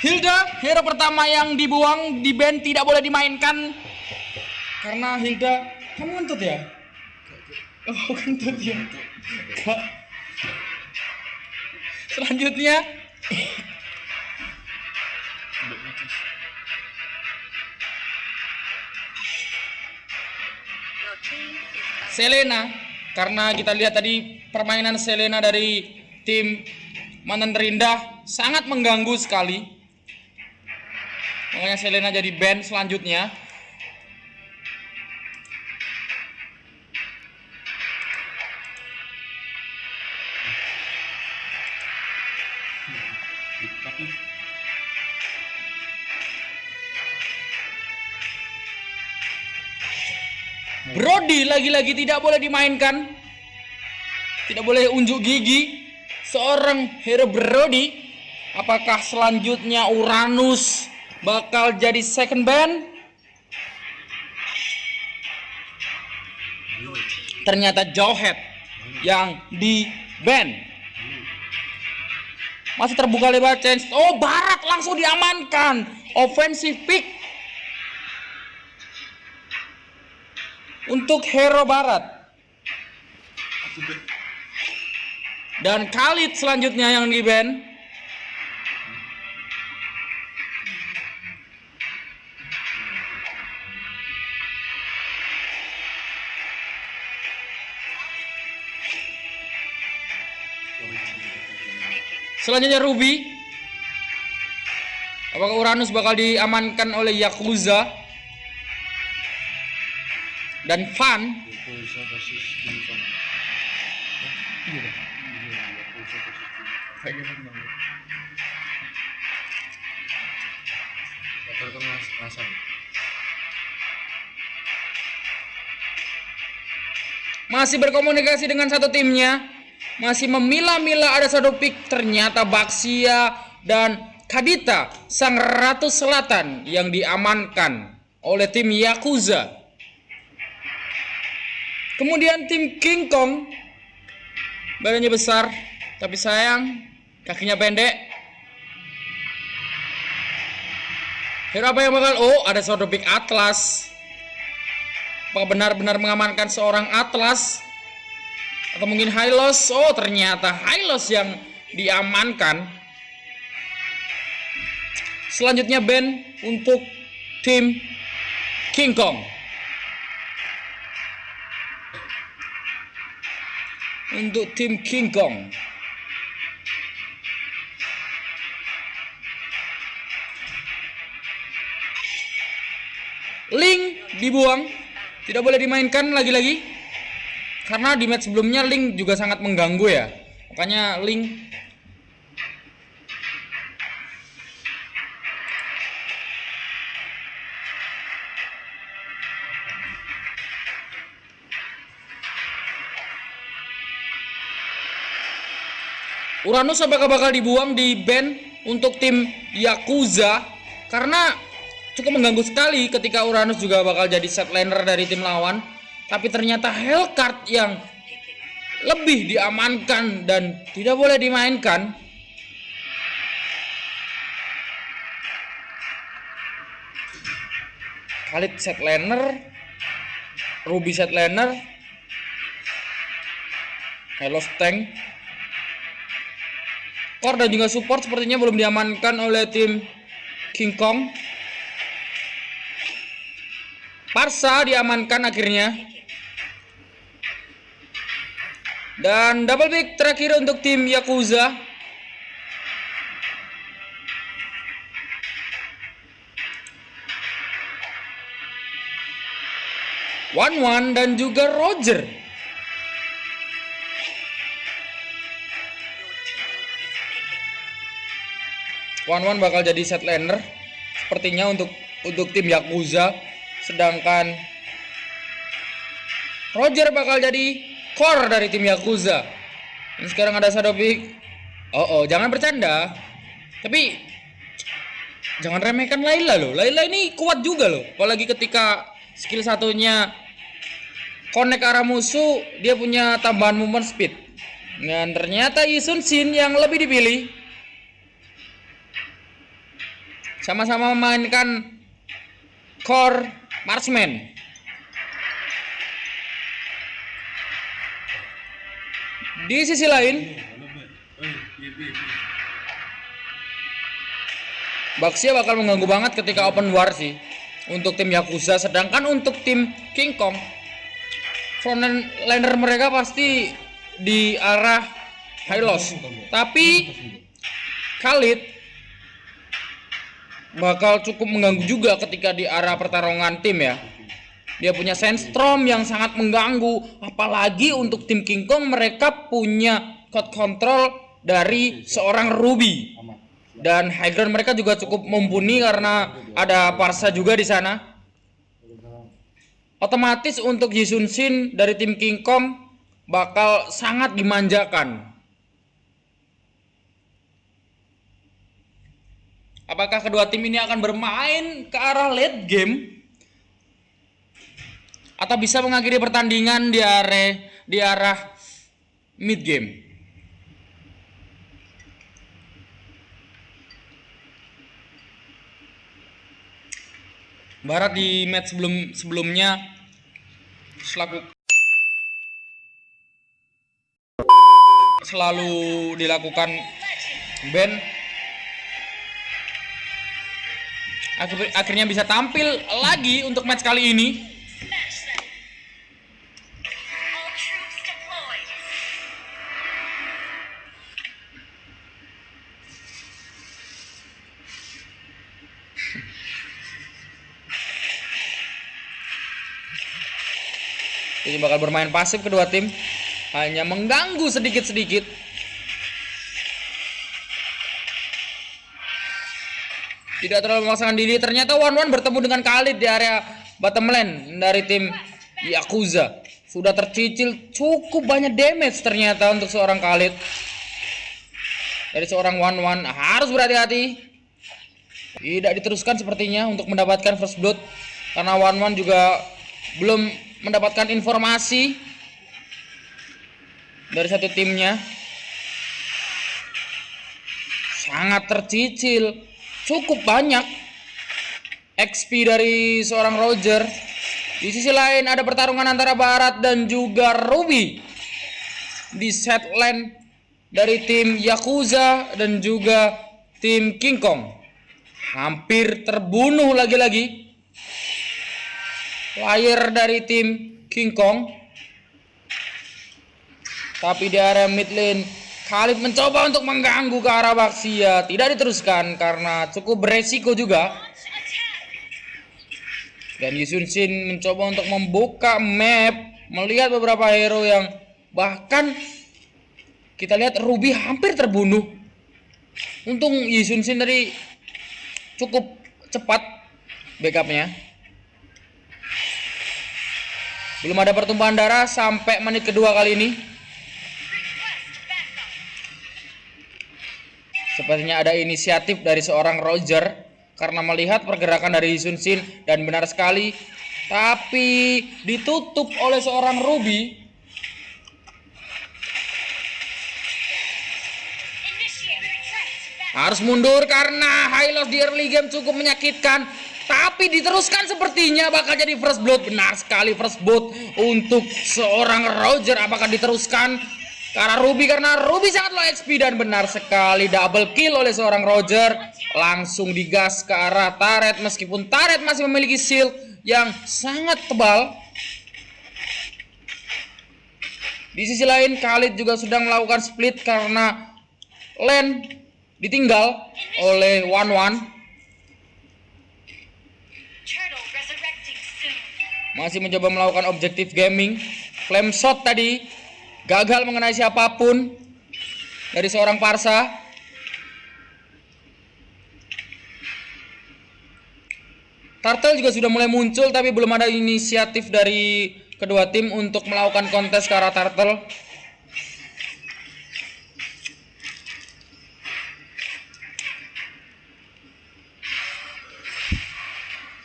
Hilda, hero pertama yang dibuang di band, tidak boleh dimainkan karena Hilda, kamu ngentut ya? Oh, ngentut ya. Enggak. Selanjutnya Selena, karena kita lihat tadi permainan Selena dari tim Mantan Terindah sangat mengganggu sekali. Makanya Selena jadi band selanjutnya. Brody lagi-lagi tidak boleh dimainkan. Tidak boleh unjuk gigi. Seorang hero Brody. Apakah selanjutnya Uranus bakal jadi second band? Ternyata Jawhead yang di band. Masih terbuka lebar chance. Oh, Barat langsung diamankan. Offensive pick untuk hero Barat. Dan Khalid selanjutnya yang di band. Selanjutnya Ruby. Apakah Uranus bakal diamankan oleh Yakuza? Dan Van. Masih berkomunikasi dengan satu timnya. Masih memilah-milah ada satu pick. Ternyata Baxia dan Kadita Sang Ratu Selatan yang diamankan oleh tim Yakuza. Kemudian tim King Kong. Badannya besar, tapi sayang kakinya pendek. Hero apa yang bakal? Oh, ada satu pick Atlas. Apakah benar-benar mengamankan seorang Atlas? Atau mungkin Hylos? Oh, ternyata Hylos yang diamankan. Selanjutnya band untuk tim King Kong. Untuk tim King Kong. Link dibuang. Tidak boleh dimainkan lagi-lagi. Karena di match sebelumnya Link juga sangat mengganggu ya. Makanya Link Uranus apakah bakal dibuang di band untuk tim Yakuza? Karena cukup mengganggu sekali ketika Uranus juga bakal jadi set laner dari tim lawan. Tapi ternyata Hellcard yang lebih diamankan dan tidak boleh dimainkan. Khalid set laner, Ruby set laner, Hello Tank. Core dan juga support sepertinya belum diamankan oleh tim King Kong. Parsa diamankan akhirnya. Dan double pick terakhir untuk tim Yakuza. One dan juga Roger. One bakal jadi set laner sepertinya untuk tim Yakuza. Sedangkan Roger bakal jadi core dari tim Yakuza. Dan sekarang ada shadow pick. Jangan bercanda. Tapi jangan remehkan Layla loh. Layla ini kuat juga loh. Apalagi ketika skill satunya connect ke arah musuh, dia punya tambahan movement speed. Dan ternyata Yisun Shin yang lebih dipilih. sama-sama memainkan core marksman. Di sisi lain, Baxia bakal mengganggu banget ketika open war sih untuk tim Yakuza, sedangkan untuk tim King Kong frontliner mereka pasti di arah Hylos. Tapi Khalid bakal cukup mengganggu juga ketika di arah pertarungan tim ya. Dia punya Sandstorm yang sangat mengganggu, apalagi untuk tim King Kong mereka punya code control dari seorang Ruby. Dan high ground mereka juga cukup mumpuni karena ada Parsa juga di sana. Otomatis untuk Yisun Shin dari tim King Kong bakal sangat dimanjakan. Apakah kedua tim ini akan bermain ke arah late game atau bisa mengakhiri pertandingan di arah mid game? Barat di match sebelumnya selalu dilakukan ban, akhirnya bisa tampil lagi untuk match kali ini. Jadi bakal bermain pasif kedua tim, hanya mengganggu sedikit-sedikit. Tidak terlalu memaksakan diri. Ternyata One bertemu dengan Khalid di area bottom lane dari tim Yakuza. Sudah tercicil cukup banyak damage ternyata untuk seorang Khalid. Dari seorang One harus berhati-hati. Tidak diteruskan sepertinya untuk mendapatkan first blood, karena One juga belum mendapatkan informasi dari satu timnya. Sangat tercicil cukup banyak XP dari seorang Roger. Di sisi lain ada pertarungan antara Barat dan juga Ruby di set lane dari tim Yakuza dan juga tim King Kong. Hampir terbunuh lagi-lagi player dari tim King Kong. Tapi di area mid lane Khalid mencoba untuk mengganggu ke arah Baxia. Tidak diteruskan karena cukup beresiko juga. Dan Yisun Shin mencoba untuk membuka map, melihat beberapa hero yang bahkan kita lihat Ruby hampir terbunuh. Untung Yisun Shin tadi cukup cepat backupnya. Belum ada pertumpahan darah sampai menit kedua kali ini. Sepertinya ada inisiatif dari seorang Roger karena melihat pergerakan dari Yisun Shin, dan benar sekali, tapi ditutup oleh seorang Ruby. Harus mundur karena high loss di early game cukup menyakitkan. Tapi diteruskan sepertinya bakal jadi first blood. Benar sekali, first blood untuk seorang Roger. Apakah diteruskan ke arah Ruby, karena Ruby sangat low XP, dan benar sekali double kill oleh seorang Roger. Langsung digas ke arah turret, meskipun turret masih memiliki shield yang sangat tebal. Di sisi lain Khalid juga sedang melakukan split karena lane ditinggal oleh One. Masih mencoba melakukan objektif gaming. Flame shot tadi gagal mengenai siapapun dari seorang Parsa. Turtle juga sudah mulai muncul, tapi belum ada inisiatif dari kedua tim untuk melakukan kontes ke arah Turtle.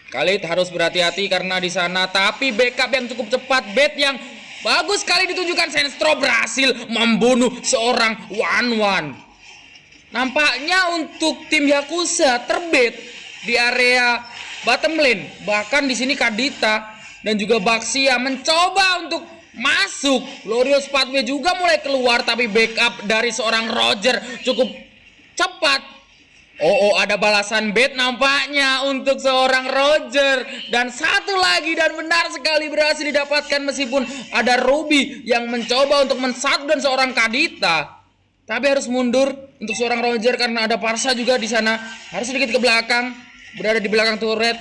Khalid harus berhati-hati karena di sana, tapi backup yang cukup cepat, bait yang bagus sekali ditunjukkan. Sandstorm berhasil membunuh seorang One. Nampaknya untuk tim Yakuza terbait di area bottom lane. Bahkan di sini Kadita dan juga Baxia mencoba untuk masuk. Glorious Pathway juga mulai keluar, tapi backup dari seorang Roger cukup cepat. Ada balasan bait nampaknya untuk seorang Roger. Dan satu lagi, dan benar sekali berhasil didapatkan meskipun ada Ruby yang mencoba untuk men-shutdown seorang Kadita. Tapi harus mundur untuk seorang Roger karena ada Parsa juga di sana. Harus sedikit ke belakang, berada di belakang turret.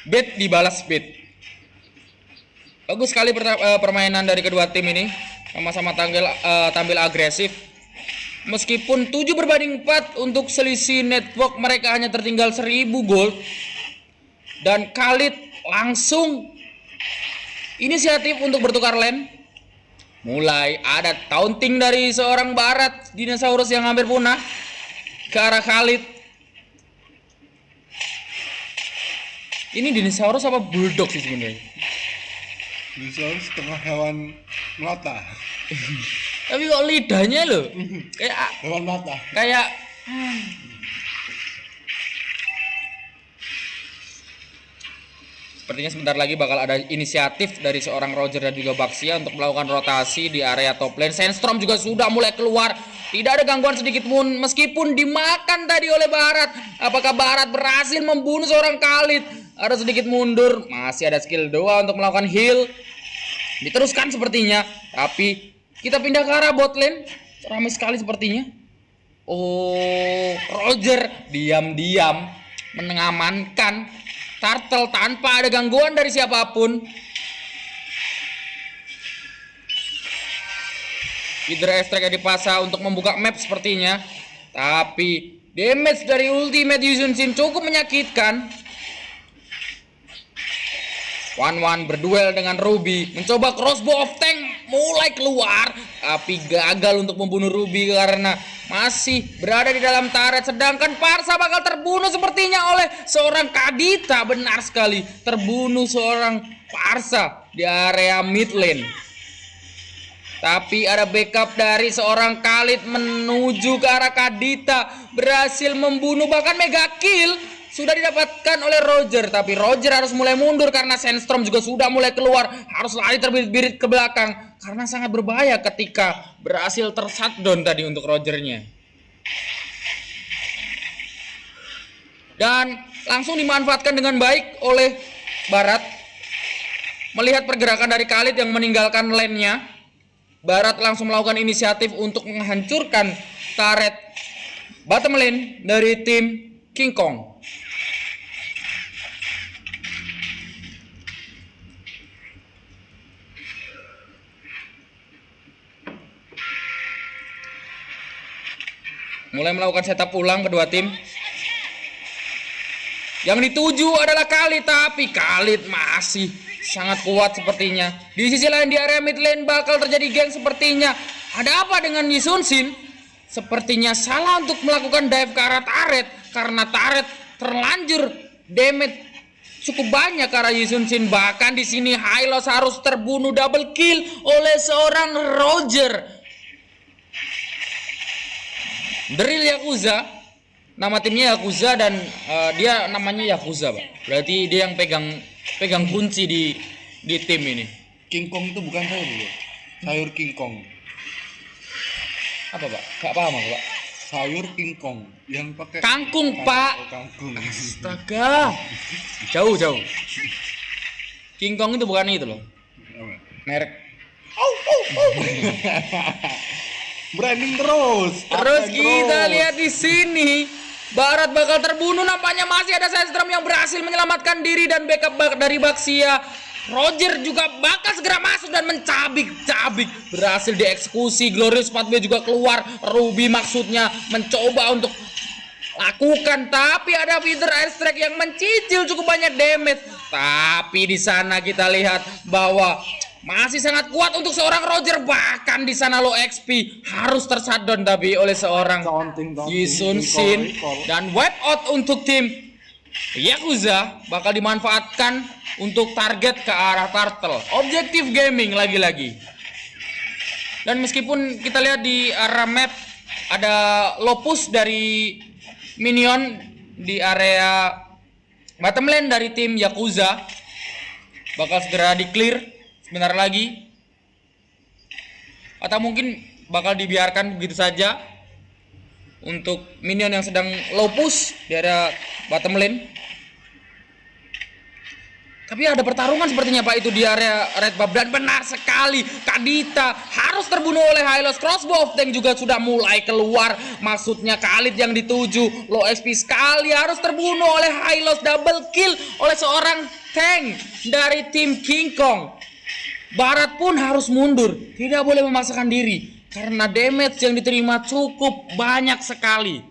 Bait dibalas bait. Bagus sekali permainan dari kedua tim ini. Sama-sama tampil agresif. Meskipun 7-4 untuk selisih network, mereka hanya tertinggal 1000 gold. Dan Khalid langsung inisiatif untuk bertukar lane. Mulai ada taunting dari seorang Barat, dinosaurus yang hampir punah, ke arah Khalid. Ini dinosaurus apa bulldog sih sebenarnya? Dinosaurus setengah hewan melata. Tapi kok lidahnya loh kayak Hewan melata. Kayak sepertinya sebentar lagi bakal ada inisiatif dari seorang Roger dan juga Baxia untuk melakukan rotasi di area top lane. Sandstorm juga sudah mulai keluar. Tidak ada gangguan sedikit pun meskipun dimakan tadi oleh Barat. Apakah Barat berhasil membunuh seorang Khalid? Harus sedikit mundur. Masih ada skill 2 untuk melakukan heal. Diteruskan sepertinya. Tapi kita pindah ke arah bot lane. Ramai sekali sepertinya. Roger diam-diam mengamankan Turtle tanpa ada gangguan dari siapapun. Hydra Strike yang dipasang untuk membuka map sepertinya. Tapi damage dari ultimate Yusun Shin cukup menyakitkan. 1-1 berduel dengan Ruby. Mencoba crossbow of tank mulai keluar. Tapi gagal untuk membunuh Ruby karena masih berada di dalam turret. Sedangkan Parsa bakal terbunuh sepertinya oleh seorang Kadita. Benar sekali, terbunuh seorang Parsa di area mid lane. Tapi ada backup dari seorang Khalid menuju ke arah Kadita. Berhasil membunuh, bahkan mega kill sudah didapatkan oleh Roger. Tapi Roger harus mulai mundur karena Sandstorm juga sudah mulai keluar. Harus lari terbirit-birit ke belakang karena sangat berbahaya ketika berhasil ter-shutdown tadi untuk Rogernya. Dan langsung dimanfaatkan dengan baik oleh Barat. Melihat pergerakan dari Khalid yang meninggalkan lane-nya, Barat langsung melakukan inisiatif untuk menghancurkan turret bottom lane dari tim King Kong. Mulai melakukan setup ulang kedua tim. Yang dituju adalah Khalid, tapi Khalid masih sangat kuat sepertinya. Di sisi lain di area mid lane bakal terjadi geng sepertinya. Ada apa dengan Yusun Shin? Sepertinya salah untuk melakukan dive ke arah turret karena turret terlanjur damage cukup banyak ke arah Yusun Shin. Bahkan di sini Hylos harus terbunuh double kill oleh seorang Roger. Drill Yakuza, nama timnya Yakuza dan dia namanya Yakuza, Pak. Berarti dia yang pegang kunci di tim ini. King Kong itu bukan sayur dulu. Sayur King Kong. Apa, Pak? Gak paham aku, Pak. Sayur King Kong yang pakai Kangkung, Pak. Oh, kangkung. Astaga. Jauh. King Kong itu bukan itu loh. Apa? Merek. Branding terus. Terus kita lihat di sini Barat bakal terbunuh, nampaknya masih ada Sandstorm yang berhasil menyelamatkan diri dan backup dari Baxia. Roger juga bakal segera masuk dan mencabik-cabik. Berhasil dieksekusi. Glorious Pathway juga keluar. Ruby maksudnya mencoba untuk lakukan, tapi ada Feather Airstrike yang mencicil cukup banyak damage. Tapi di sana kita lihat bahwa masih sangat kuat untuk seorang Roger. Bahkan di sana low XP harus tershutdown tapi oleh seorang Yusun Shin. Dan wipe out untuk tim Yakuza bakal dimanfaatkan untuk target ke arah Turtle. Objektif gaming lagi-lagi. Dan meskipun kita lihat di arah map ada low push dari minion di area bottom lane dari tim Yakuza bakal segera di clear sebentar lagi, atau mungkin bakal dibiarkan begitu saja untuk minion yang sedang low push di area bottom lane. Tapi ada pertarungan sepertinya Pak itu di area red buff, dan benar sekali Kadita harus terbunuh oleh Hylos. Crossbow of Tank juga sudah mulai keluar, maksudnya Khalid yang dituju low SP sekali harus terbunuh oleh Hylos. Double kill oleh seorang tank dari tim King Kong. Barat pun harus mundur, tidak boleh memaksakan diri karena damage yang diterima cukup banyak sekali.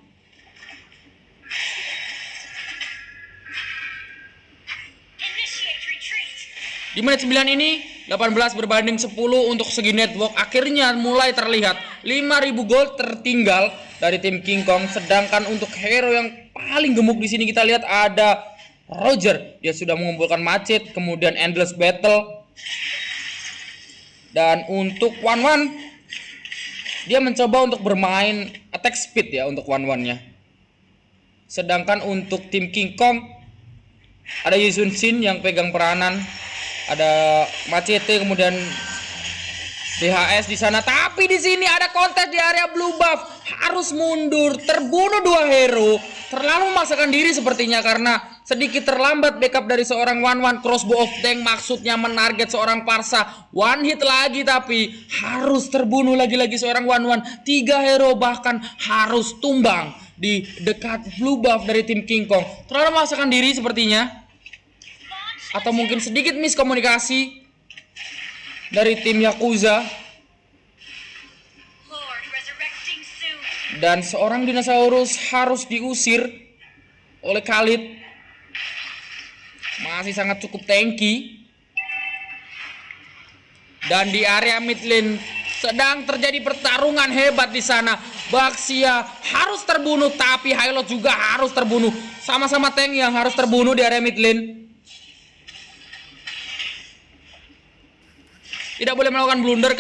Di menit 9 ini 18 berbanding 10 untuk segi network akhirnya mulai terlihat. 5.000 gold tertinggal dari tim King Kong, sedangkan untuk hero yang paling gemuk di sini kita lihat ada Roger. Dia sudah mengumpulkan Macet, kemudian Endless Battle. Dan untuk One dia mencoba untuk bermain attack speed ya untuk One-nya. Sedangkan untuk tim King Kong ada Yusun Shin yang pegang peranan, ada Macete, kemudian DHS di sana. Tapi di sini ada kontes di area blue buff, harus mundur, terbunuh 2 hero. Terlalu memaksakan diri sepertinya karena sedikit terlambat backup dari seorang One. Crossbow of Tank maksudnya menarget seorang Parsa. One hit lagi tapi harus terbunuh lagi-lagi seorang One. 3 hero bahkan harus tumbang di dekat blue buff dari tim King Kong. Terlalu memaksakan diri sepertinya, atau mungkin sedikit miskomunikasi dari tim Yakuza. Dan seorang dinosaurus harus diusir oleh Khalid. Masih sangat cukup tanky. Dan di area mid lane sedang terjadi pertarungan hebat di sana. Baxia harus terbunuh, tapi Hylot juga harus terbunuh. Sama-sama tank yang harus terbunuh di area mid lane. Tidak boleh melakukan blunder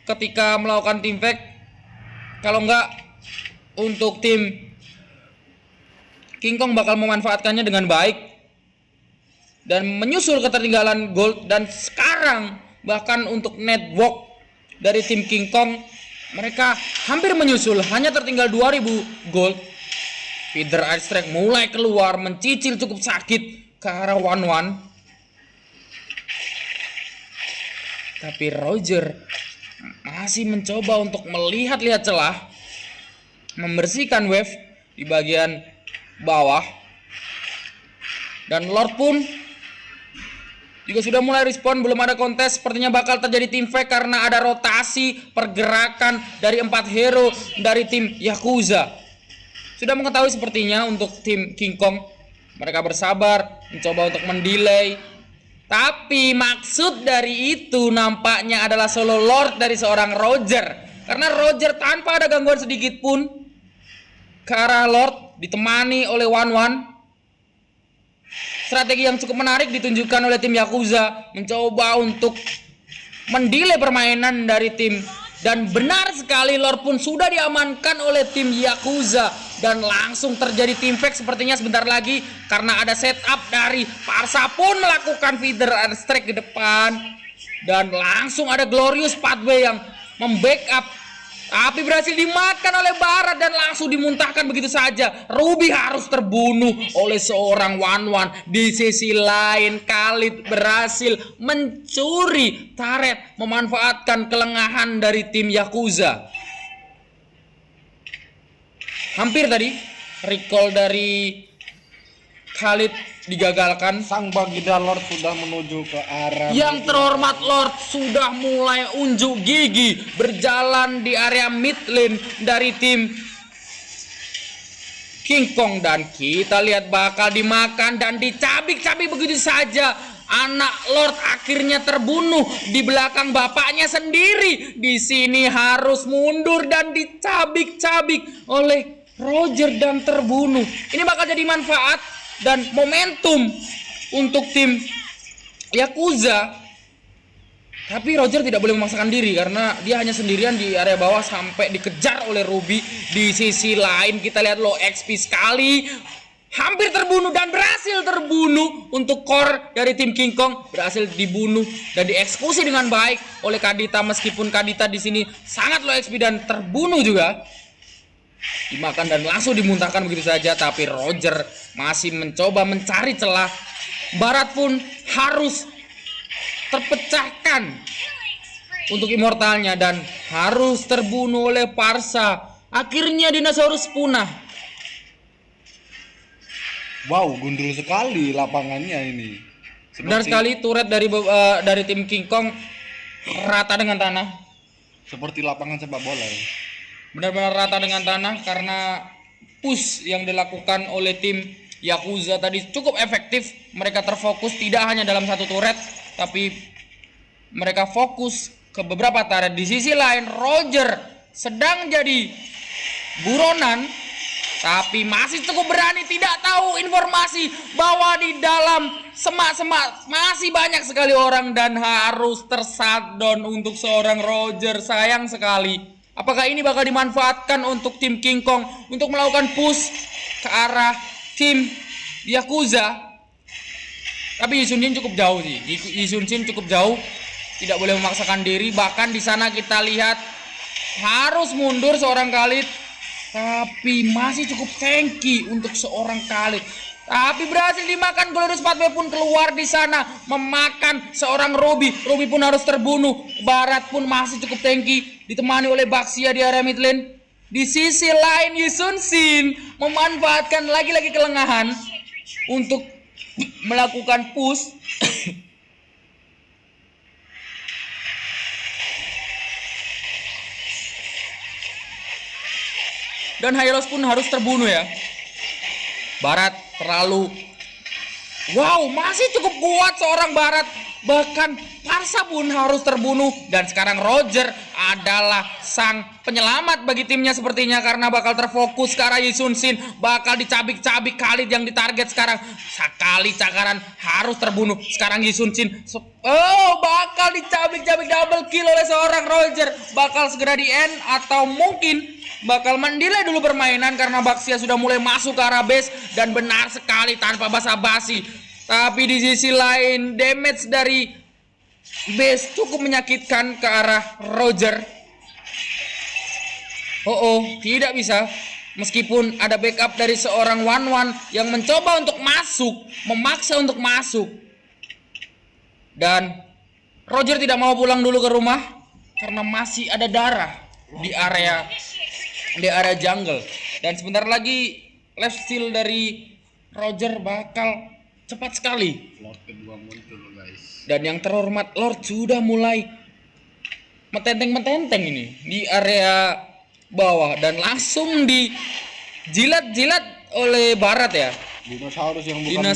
ketika melakukan team fight. Kalau enggak, untuk tim King Kong bakal memanfaatkannya dengan baik dan menyusul ketertinggalan gold. Dan sekarang bahkan untuk network dari tim King Kong, mereka hampir menyusul, hanya tertinggal 2000 gold. Feeder Air Strike mulai keluar, mencicil cukup sakit ke arah One. Tapi Roger masih mencoba untuk melihat-lihat celah, membersihkan wave di bagian bawah. Dan Lord pun juga sudah mulai respon. Belum ada kontes, sepertinya bakal terjadi team fight karena ada rotasi pergerakan dari 4 hero dari tim Yakuza. Sudah mengetahui sepertinya untuk tim King Kong. Mereka bersabar, mencoba untuk mendelay. Tapi maksud dari itu nampaknya adalah solo Lord dari seorang Roger. Karena Roger tanpa ada gangguan sedikit pun ke arah Lord, ditemani oleh One. Strategi yang cukup menarik ditunjukkan oleh tim Yakuza, mencoba untuk mendelay permainan dari tim. Dan benar sekali, Lord pun sudah diamankan oleh tim Yakuza. Dan langsung terjadi team fight sepertinya sebentar lagi, karena ada setup dari Parsa pun melakukan feeder air strike ke depan. Dan langsung ada Glorious Pathway yang membackup, tapi berhasil dimakan oleh Barat dan langsung dimuntahkan begitu saja. Ruby harus terbunuh oleh seorang One. Di sisi lain, Khalid berhasil mencuri turret, memanfaatkan kelengahan dari tim Yakuza. Hampir tadi recall dari Khalid digagalkan. Sang Baginda Lord sudah menuju ke arah Yang terhormat Lord sudah mulai unjuk gigi berjalan di area mid lane dari tim King Kong. Dan kita lihat bakal dimakan dan dicabik-cabik begitu saja. Anak Lord akhirnya terbunuh di belakang bapaknya sendiri. Di sini harus mundur dan dicabik-cabik oleh Roger dan terbunuh. Ini bakal jadi manfaat dan momentum untuk tim Yakuza Tapi Roger tidak boleh memaksakan diri karena dia hanya sendirian di area bawah sampai dikejar oleh Ruby. Di sisi lain kita lihat low XP sekali, hampir terbunuh dan berhasil terbunuh untuk core dari tim King Kong, berhasil dibunuh dan dieksekusi dengan baik oleh Kadita, meskipun Kadita di sini sangat low XP dan terbunuh juga. Dimakan dan langsung dimuntahkan begitu saja, tapi Roger masih mencoba mencari celah. Barat pun harus terpecahkan untuk immortalnya dan harus terbunuh oleh Parsa. Akhirnya dinosaurus punah. Wow, gundul sekali lapangannya ini. Benar sekali, turret dari tim King Kong rata dengan tanah. Seperti lapangan sepak bola ya. Benar-benar rata dengan tanah karena push yang dilakukan oleh tim Yakuza tadi cukup efektif. Mereka terfokus tidak hanya dalam satu turret, tapi mereka fokus ke beberapa turret. Di sisi lain Roger sedang jadi buronan, tapi masih cukup berani, tidak tahu informasi bahwa di dalam semak-semak masih banyak sekali orang dan harus tershutdown untuk seorang Roger. Sayang sekali. Apakah ini bakal dimanfaatkan untuk tim King Kong untuk melakukan push ke arah tim Yakuza? Tapi Yi Sun-shin cukup jauh sih. Yi Sun-shin cukup jauh, tidak boleh memaksakan diri. Bahkan di sana kita lihat harus mundur seorang Khalid, tapi masih cukup tanky untuk seorang Khalid. Tapi berhasil dimakan. Glorious Pathway pun keluar di sana memakan seorang Ruby. Ruby pun harus terbunuh. Barat pun masih cukup tanky, ditemani oleh Baxia di area mid lane. Di sisi lain Yi Sun-shin memanfaatkan lagi-lagi kelengahan untuk melakukan push. Dan Hylos pun harus terbunuh ya. Barat terlalu, wow, masih cukup kuat seorang Barat. Bahkan Parsa pun harus terbunuh. Dan sekarang Roger adalah sang penyelamat bagi timnya sepertinya, karena bakal terfokus ke arah Yi Sun-shin. Bakal dicabik-cabik Khalid yang ditarget sekarang. Sekali cakaran harus terbunuh. Sekarang Yi Sun-shin, bakal dicabik-cabik, double kill oleh seorang Roger. Bakal segera di end atau mungkin bakal mendelay dulu permainan karena Baxia sudah mulai masuk ke arah base. Dan benar sekali tanpa basa-basi. Tapi di sisi lain damage dari base cukup menyakitkan ke arah Roger. Tidak bisa. Meskipun ada backup dari seorang Wan yang mencoba untuk masuk, memaksa untuk masuk. Dan Roger tidak mau pulang dulu ke rumah karena masih ada darah di area jungle. Dan sebentar lagi lifesteal dari Roger bakal cepat sekali. Lord kedua muncul guys. Dan yang terhormat Lord sudah mulai metenteng ini di area bawah dan langsung dijilat-jilat oleh Barat ya. Dinosaurus yang bukan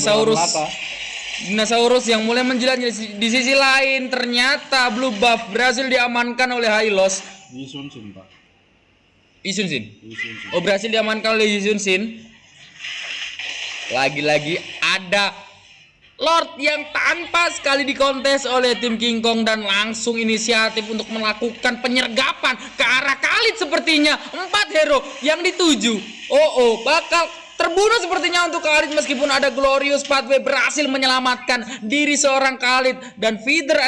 Dinosaurus yang mulai menjilat. Di sisi lain ternyata blue buff berhasil diamankan oleh Hylos. Yi Sun-shin, Pak. Yi Sun-shin. Berhasil diamankan oleh Yi Sun-shin. Lagi-lagi ada Lord yang tanpa sekali dikontes oleh tim King Kong dan langsung inisiatif untuk melakukan penyergapan ke arah Khalid sepertinya. 4 hero yang dituju. Bakal terbunuh sepertinya untuk Khalid, meskipun ada Glorious Pathway berhasil menyelamatkan diri seorang Khalid dan feeder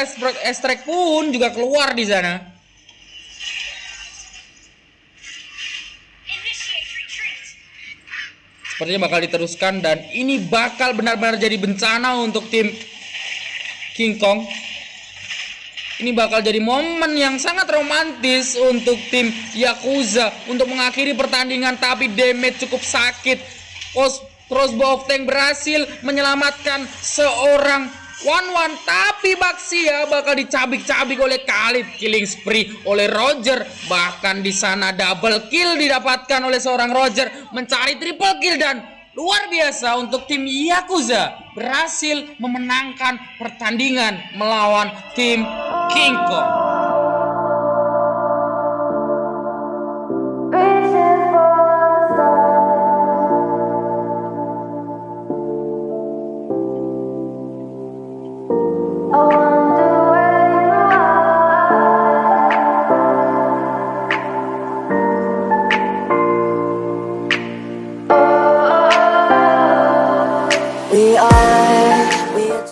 extract pun juga keluar di sana. Sepertinya bakal diteruskan dan ini bakal benar-benar jadi bencana untuk tim King Kong. Ini bakal jadi momen yang sangat romantis untuk tim Yakuza untuk mengakhiri pertandingan, tapi damage cukup sakit. Crossbow of Tank berhasil menyelamatkan seorang Wan, tapi Baxia bakal dicabik-cabik oleh Khalid. Killing spree oleh Roger. Bahkan di sana double kill didapatkan oleh seorang Roger, mencari triple kill dan luar biasa untuk tim Yakuza berhasil memenangkan pertandingan melawan tim King Kong.